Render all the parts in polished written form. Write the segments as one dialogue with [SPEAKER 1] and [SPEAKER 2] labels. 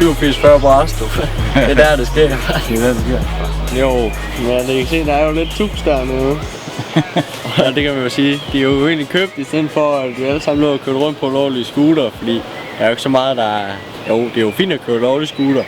[SPEAKER 1] ...47 på Astrup. Det er der, det sker.
[SPEAKER 2] Det er der, det sker.
[SPEAKER 1] Jo, men det kan se, der er jo lidt tuks dernede. Og det kan man jo sige. De er jo egentlig købt i stedet for, at vi alle sammen lå og kørte rundt på lovlige scooter. Fordi der er jo ikke så meget, der er... Jo, det er jo fint at køre lovlige scooter.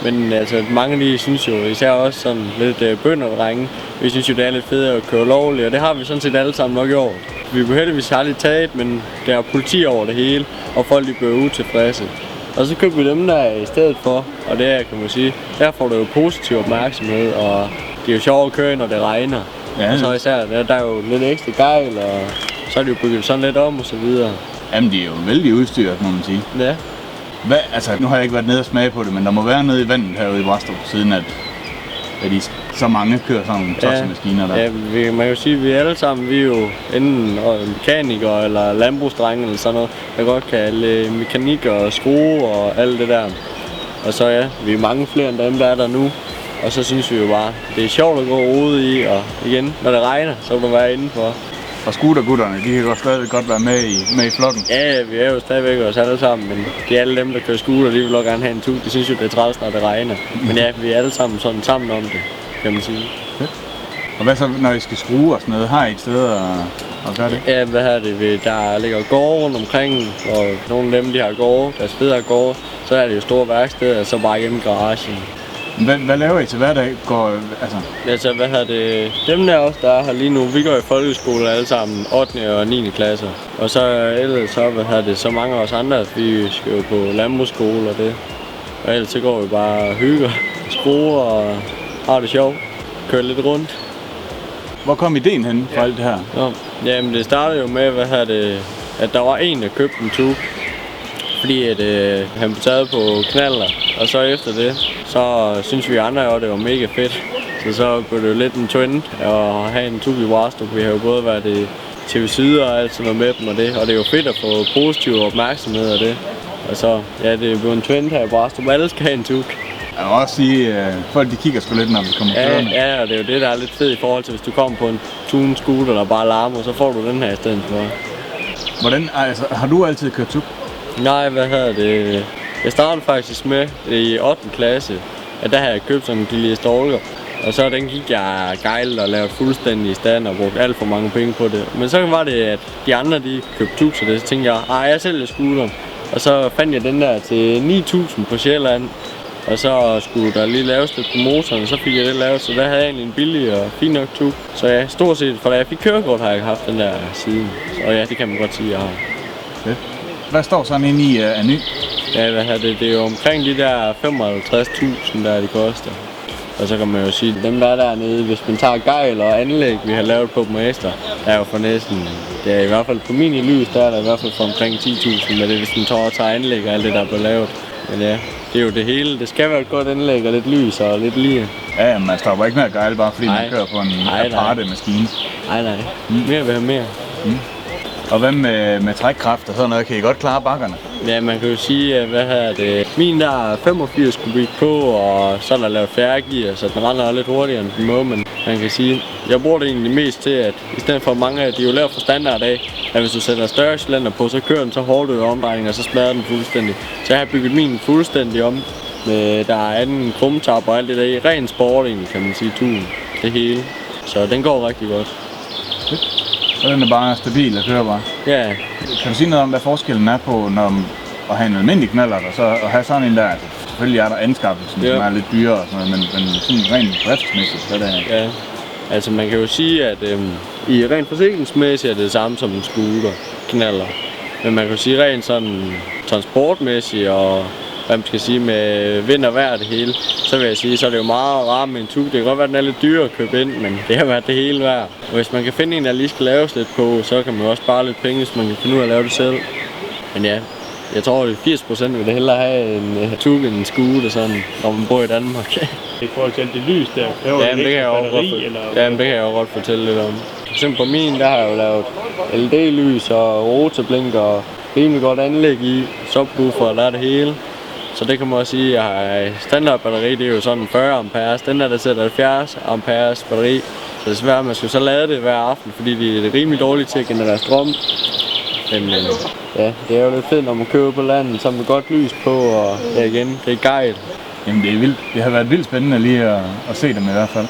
[SPEAKER 1] Men altså, mange lige synes jo, især også sådan lidt bønderdrenge, vi synes jo, det er lidt fedt at køre lovligt. Og det har vi sådan set alle sammen nok gjort. Vi vil heldigvis aldrig taget, men der er politi over det hele, og folk de bliver utilfredse. Og så købte vi dem der i stedet for, og det er, kan man sige, der får du jo positiv opmærksomhed, og det er jo sjovt at køre, når det regner. Ja. Og så især, der er jo lidt ekstra gejl, og så er det jo bygget sådan lidt om og så videre.
[SPEAKER 2] Jamen, de er jo vældig udstyret, må man sige.
[SPEAKER 1] Ja.
[SPEAKER 2] Hvad, altså, nu har jeg ikke været nede og smage på det, men der må være nede i vandet herude i Brastrup, siden at så mange kører sådan nogle tossemaskiner der.
[SPEAKER 1] Ja, man kan jo sige, at vi alle sammen, vi er jo enten mekanikere eller landbrugsdrenge eller sådan noget, der godt kan mekanik og skrue og alt det der. Og så ja, vi er mange flere end dem, der er der nu. Og så synes vi jo bare, det er sjovt at gå ude i, og igen, når det regner, så vil du være indenfor.
[SPEAKER 2] Og scootergutterne, de kan stadig godt være med i flokken.
[SPEAKER 1] Ja, vi er jo stadigvæk os alle sammen, men det er alle dem, der kører scooter, de vil også gerne have en tur. De synes jo, det er træls, når det regner. Men ja, vi er alle sammen sådan sammen om det, kan man sige.
[SPEAKER 2] Ja. Og hvad så, når I skal skrue og sådan noget? Har I et sted at gøre det?
[SPEAKER 1] Ja, hvad er det? Der ligger gårde rundt omkring, og nogle af dem, de har gårde, deres fede har gårde. Så er det jo store værksteder, og så bare hjemme i garagen.
[SPEAKER 2] Hvad laver I til hverdag?
[SPEAKER 1] Altså, dem der også, der er her lige nu, vi går i folkeskole alle sammen, 8. og 9. klasse. Og så ellers så mange af os andre, vi skal jo på landbrugsskole og det. Og ellers så går vi bare og hygger, skruer og har det sjovt, kører lidt rundt.
[SPEAKER 2] Hvor kom ideen hen for alt det her?
[SPEAKER 1] Jamen det startede jo med, at der var en, der købte en tube. Fordi at han blev taget på knaller, og så efter det, så synes vi andre jo, det var mega fedt. Så blev det jo lidt en trend at have en tube i Brastrup. Vi har jo både været i TV Syd og alt sådan noget med dem og det. Og det er jo fedt at få positiv opmærksomhed af det. Og så, ja, det er jo en trend her i Brastrup. Alle skal have en tube.
[SPEAKER 2] Jeg vil også sige, at folk de kigger sgu lidt, når vi kommer kørende.
[SPEAKER 1] Ja, og det er jo det, der er lidt fedt i forhold til, hvis du kommer på en tune scooter, der bare larmer, så får du den her i stedet for.
[SPEAKER 2] Hvordan, altså, har du altid kørt tube?
[SPEAKER 1] Nej, jeg startede faktisk med i 8. klasse, at der havde jeg købt sådan en lille stalker. Og så den gik jeg gejlet og lavede fuldstændig i stand og brugte alt for mange penge på det. Men så var det, at de andre de købte tubs, og det, så tænkte jeg sælger scooteren. Og så fandt jeg den der til 9.000 på Sjælland. Og så skulle der lige laves lidt på motoren, og så fik jeg det lavet, så der havde jeg egentlig en billig og fin nok tube. Så ja, stort set, for da jeg fik kørekort, har jeg haft den der siden. Og ja, det kan man godt sige, jeg har.
[SPEAKER 2] Okay. Hvad står sådan inde i af ny?
[SPEAKER 1] Ja, det er jo omkring de der 55.000, der de koster. Og så kan man jo sige, dem der er dernede, hvis man tager gejl og anlæg, vi har lavet på dem ekstra, er jo for næsten, det er i hvert fald på min lys, der er der i hvert fald for omkring 10.000, men det er hvis man tager anlæg og alt det der er lavet. Men ja, det er jo det hele. Det skal være et godt anlæg og lidt lys og lidt lige.
[SPEAKER 2] Ja, man stopper ikke med at gejle, bare fordi man kører på en aparte maskine.
[SPEAKER 1] Nej. Mere vil have mere.
[SPEAKER 2] Og hvad med trækkraft og sådan noget? Kan I godt klare bakkerne?
[SPEAKER 1] Ja, man kan jo sige, at min der er 85 kubik på, og så er der lavet færgegear, så den render lidt hurtigere end den må, men man kan sige, jeg bruger det egentlig mest til, at i stedet for mange af de er jo lavet for standard af, at hvis du sætter større cylinder på, så kører den så hårdt ud af omdrejninger, og så smadrer den fuldstændig. Så jeg har bygget min fuldstændig om, med der er anden krumtap og alt det der i. Ren sport egentlig, kan man sige, turen, det hele. Så den går rigtig godt.
[SPEAKER 2] Og den er bare stabil og kører bare.
[SPEAKER 1] Ja.
[SPEAKER 2] Kan du sige noget om, hvad forskellen er på at have en almindelig knallert og så at have sådan en der? Altså, selvfølgelig er der anskaffelsen, som er lidt dyrere og sådan noget, men sådan rent driftsmæssigt, så er det...
[SPEAKER 1] Ja. Altså man kan jo sige, at i rent forsikringsmæssigt er det samme som en scooter, knallert. Men man kan jo sige rent sådan transportmæssigt og hvad man skal sige med vind og vejr det hele, så vil jeg sige, så er det jo meget rart med en tube. Det kan godt være, at den er lidt dyrere at købe ind, men det har været det hele værd. Og hvis man kan finde en, der lige skal laves lidt på, så kan man også spare lidt penge, hvis man kan finde ud af at lave det selv. Men ja, jeg tror, at 80% vil det hellere have en tube end en scooter, sådan, når man bor i Danmark.
[SPEAKER 3] I forhold til det lys der,
[SPEAKER 1] jamen, det kan jeg også godt, det kan jeg også godt fortælle lidt om. For eksempel på min, der har jeg jo lavet LED-lys og rotorblink og rimelig godt anlæg i, subwoofer og der er det hele. Så det kan man også sige, at standardbatteri, det er jo sådan 40 amperes, den der sætter 70 amperes batteri. Så det er svært, man skal så lade det hver aften, fordi det er rimelig dårligt til at generere strøm. Men ja, det er jo lidt fedt, når man køber på landet, så med godt lys på, og ja, igen, det er gejl.
[SPEAKER 2] Jamen det er vildt. Det har været vildt spændende lige at se dem i hvert fald.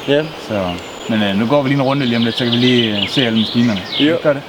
[SPEAKER 1] Ja.
[SPEAKER 2] Så, men nu går vi lige en runde lige om lidt, så kan vi lige se alle maskinerne.
[SPEAKER 1] Jo.
[SPEAKER 2] Gør det.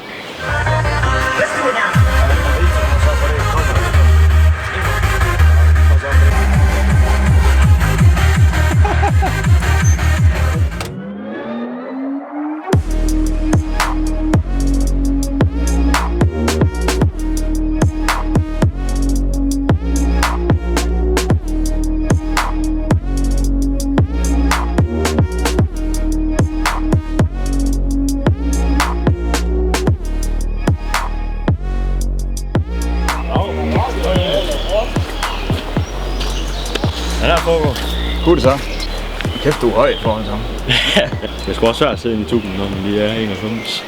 [SPEAKER 2] Kunne det så? Kæft, du er høj foran så.
[SPEAKER 3] Det skal også svært at sidde i tuben, når man lige er 91.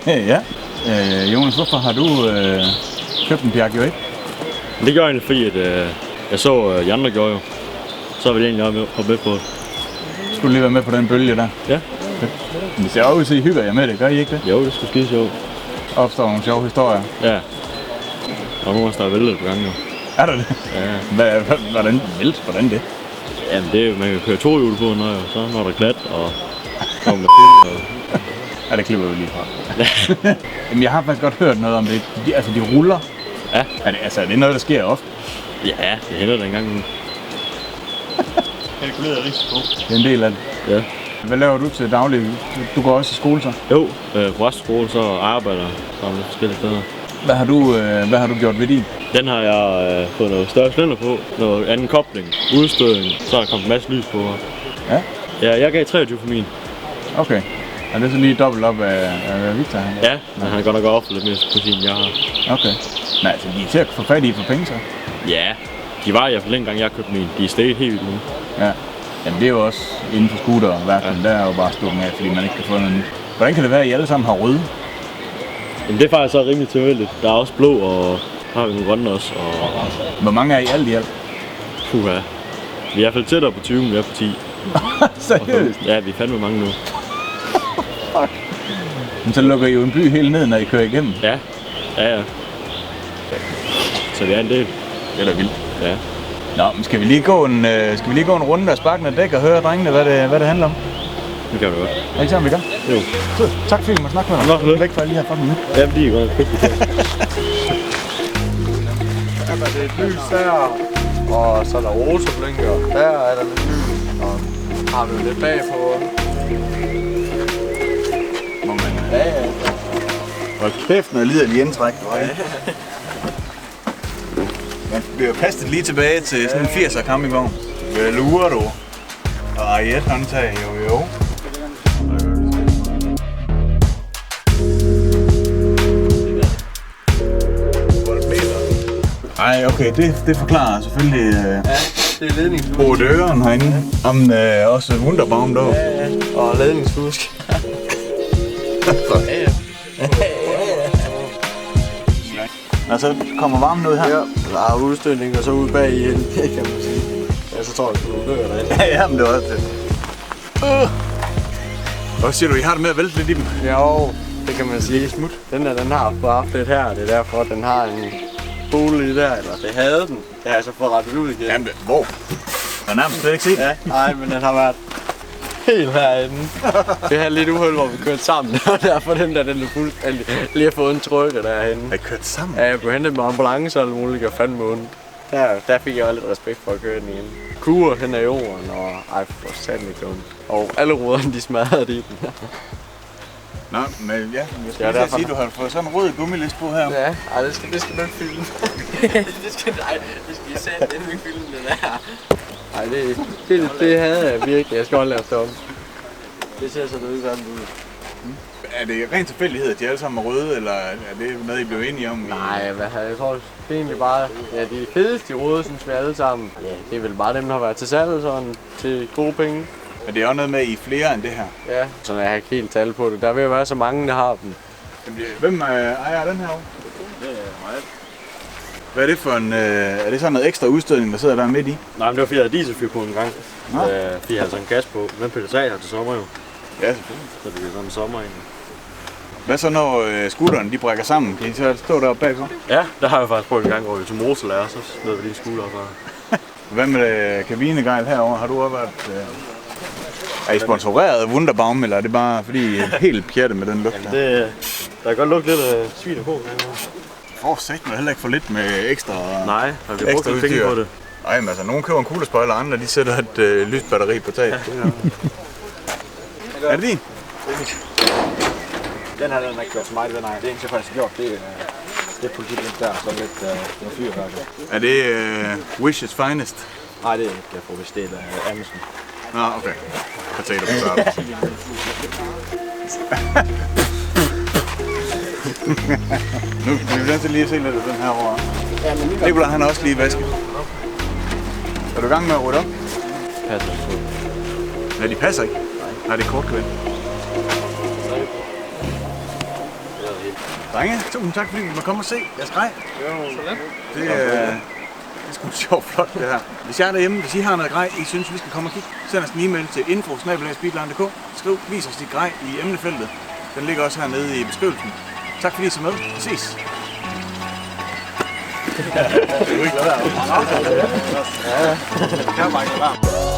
[SPEAKER 2] Ja. Jonas, hvorfor har du købt en Piaggio 1?
[SPEAKER 3] Det gør jeg egentlig, fordi at, jeg så de andre gjorde jo. Så vil jeg egentlig hoppe med på det.
[SPEAKER 2] Skulle lige være med på den bølge der?
[SPEAKER 3] Ja.
[SPEAKER 2] Men det ser også ud til, at I hygger jer med det, gør I ikke det?
[SPEAKER 3] Jo, det skulle skide sjovt.
[SPEAKER 2] Opstår nogle sjove historier?
[SPEAKER 3] Ja. Og nu er der væltet på gang jo.
[SPEAKER 2] Er der det?
[SPEAKER 3] Ja.
[SPEAKER 2] Hvordan vælt? Hvordan det?
[SPEAKER 3] Jamen det er, man kan køre tohjul på, når der er glat og kommer med og...
[SPEAKER 2] Ja, det klipper vi lige fra. Jamen jeg har faktisk godt hørt noget om det. De ruller.
[SPEAKER 3] Ja.
[SPEAKER 2] Er det noget, der sker ofte?
[SPEAKER 3] Ja, det hænder der engang nu.
[SPEAKER 2] Kalkuleret risiko. Det er en del af det.
[SPEAKER 3] Ja.
[SPEAKER 2] Hvad laver du til daglig? Du går også i skole så?
[SPEAKER 3] Jo, på restskole så arbejder jeg sammen forskellige steder.
[SPEAKER 2] Hvad har du gjort ved din?
[SPEAKER 3] Den har jeg fået noget større cylinder på, noget anden kobling, udstødning, så er der kommet en masse lys på.
[SPEAKER 2] Ja?
[SPEAKER 3] Ja, jeg gav 23 for min.
[SPEAKER 2] Okay. Er det så lige dobbelt op af Victor?
[SPEAKER 3] Ja, men han kan godt nok ofte lidt mere på sin, jeg har.
[SPEAKER 2] Okay. Nej, så de er til at få fat i for penge så?
[SPEAKER 3] Ja, de var i hvert fald en gang jeg købte min. De er steget helt vildt nu.
[SPEAKER 2] Ja. Jamen det er jo også inden for scooter-verdenen, der er jo bare stukken af, fordi man ikke kan få noget nyt. Hvordan kan det være, at I alle sammen har røde?
[SPEAKER 3] Jamen det er faktisk så rimelig tilfældigt. Der er også blå, og der har vi nogle grønne også. Og...
[SPEAKER 2] Hvor mange er I alt i alt?
[SPEAKER 3] Puha. Vi er i hvert fald tættere på 20, end vi er på 10.
[SPEAKER 2] Seriøst?
[SPEAKER 3] Ja, vi er fandme mange nu.
[SPEAKER 2] Fuck. Men så lukker I jo en by helt ned, når I kører igennem.
[SPEAKER 3] Ja. Så det er en del.
[SPEAKER 2] Det er da vildt.
[SPEAKER 3] Ja.
[SPEAKER 2] Nå, men skal vi lige gå en runde af sparkende dæk og høre drengene, hvad det handler om?
[SPEAKER 3] Det kan vi godt.
[SPEAKER 2] Er ikke sådan, vi gør?
[SPEAKER 3] Jo.
[SPEAKER 2] Så, tak fordi vi måtte snakke med dig.
[SPEAKER 3] Nå,
[SPEAKER 2] væk fra lige her fra nu.
[SPEAKER 3] Ja, det er godt.
[SPEAKER 1] Det er et lys der, og så er der rotorblinker. Der er der lidt lys, og har vi jo lidt bagpå. Ja.
[SPEAKER 2] Hold kæft, noget lider lige indtræk. Man bliver kastet lige tilbage til sådan en 80'er campingvogn. Hvad lurer du? Og i et håndtag, jo. Ej, okay, det forklarer selvfølgelig
[SPEAKER 1] det er ledningsfusk.
[SPEAKER 2] brodøren herinde. Om også Wunderbaum dog.
[SPEAKER 1] Ja, og ledningsfusk.
[SPEAKER 2] Og så kommer varmen ud her.
[SPEAKER 1] Ja, der er udstødning og så ud bag i hende, kan man sige. Ja, så tror jeg, at du dør derinde.
[SPEAKER 2] Ja, men det var også det. Hvad siger du, I har det med at vælte lidt i dem?
[SPEAKER 1] Jo, det kan man sige. Smut. Den har haft lidt her, det er derfor, at den har en bole i der, eller det havde den. Det har jeg så fået rettet ud igen.
[SPEAKER 2] Jamen, hvor? Jeg har nærmest slet ikke set.
[SPEAKER 1] Ja, nej, men den har været helt herinde. Vi havde lidt uheld, hvor vi kørte sammen, og derfor den der, den er fuldstændig lige har fået en trykker derhenne.
[SPEAKER 2] Har I kørt sammen?
[SPEAKER 1] Ja, jeg blev hentet med ambulance og alt muligt, og fandme ondt. Der fik jeg også lidt respekt for at køre den igen. Kurer hen ad jorden, og ej, for satan ikke ondt. Og alle ruderne, de smadrede i den.
[SPEAKER 2] Nå, men ja, jeg skal lige sige, at du har fået sådan en rød gummilist på her.
[SPEAKER 1] Ja, ej, det skal du ikke filme. det skal I sætte den ikke filme, det der. Ej, det havde jeg virkelig. Jeg skal holde lave om. Det ser sådan ud sammen ud.
[SPEAKER 2] Er det ren tilfældighed, at de alle sammen er røde, eller er det noget, I blev enige om?
[SPEAKER 1] Nej, jeg tror, det er egentlig bare, ja, de fedeste røde, synes vi alle sammen. Ja, det er vel bare dem, der har været til salg sådan, til gode penge.
[SPEAKER 2] Men det er også noget med, at I er flere end det her.
[SPEAKER 1] Ja, så jeg har ikke helt tal på det. Der vil jo være så mange, der har dem.
[SPEAKER 2] Hvem ejer den her?
[SPEAKER 3] Det er mig.
[SPEAKER 2] Hvad er det for en... er det sådan noget ekstra udstødning, der sidder der midt i?
[SPEAKER 3] Nej, men det var fordi, jeg havde dieselfyr på en gang. Fordi jeg havde sådan en gas på. Men PSA her til sommer jo.
[SPEAKER 2] Ja, selvfølgelig.
[SPEAKER 3] Så det bliver sådan en sommer egentlig.
[SPEAKER 2] Hvad så når skutterne de brækker sammen? Kan I så stå deroppe bagpå?
[SPEAKER 3] Ja, der har jeg faktisk prøvet en gang, hvor vi tog motorlærer, så smed vi lige skuldre fra.
[SPEAKER 2] Hvad med kabinegejl herovre? Har du også været... Er I sponsoreret af Wunderbaum, eller er det bare fordi I er helt pjattet med den lugt der?
[SPEAKER 3] Der kan godt lugte lidt af svin og ko.
[SPEAKER 2] Får sagt man heller ikke for lidt med ekstra...
[SPEAKER 3] Nej, har vi brugt lidt penge på det.
[SPEAKER 2] Ej, men altså, nogen køber en kuglespoiler, andre de sætter et lyst batteri på taget. Er det din?
[SPEAKER 4] Den her, den har ikke gjort så meget, den har det egentlig faktisk gjort. Det er politiet der, så lidt noget fyrværk.
[SPEAKER 2] Er det Wish's Finest?
[SPEAKER 4] Nej, det er ikke. Jeg får vist det af Amazon.
[SPEAKER 2] Nå, okay. Potato potato. Nu er vi nødt til lige at se lidt af den her over. Nikolaj, han har også lige vasket. Er du i gang med at rydde op?
[SPEAKER 3] Passer ikke.
[SPEAKER 2] Nej, de passer ikke. Nej, det er kort kvænd. Drenge, tusind tak fordi I må komme og se. Jeg skreg. Det er sgu sjovt flot det her. Hvis jeg er derhjemme, hvis I har noget grej, I synes vi skal komme og kigge, send os en e-mail til info@speedline.dk. Skriv, vis os dit grej i emnefeltet. Den ligger også hernede i beskrivelsen. Tak fordi I så med. Vi ses. Det er jo ikke lade være. Ja, det kan bare ikke lade være.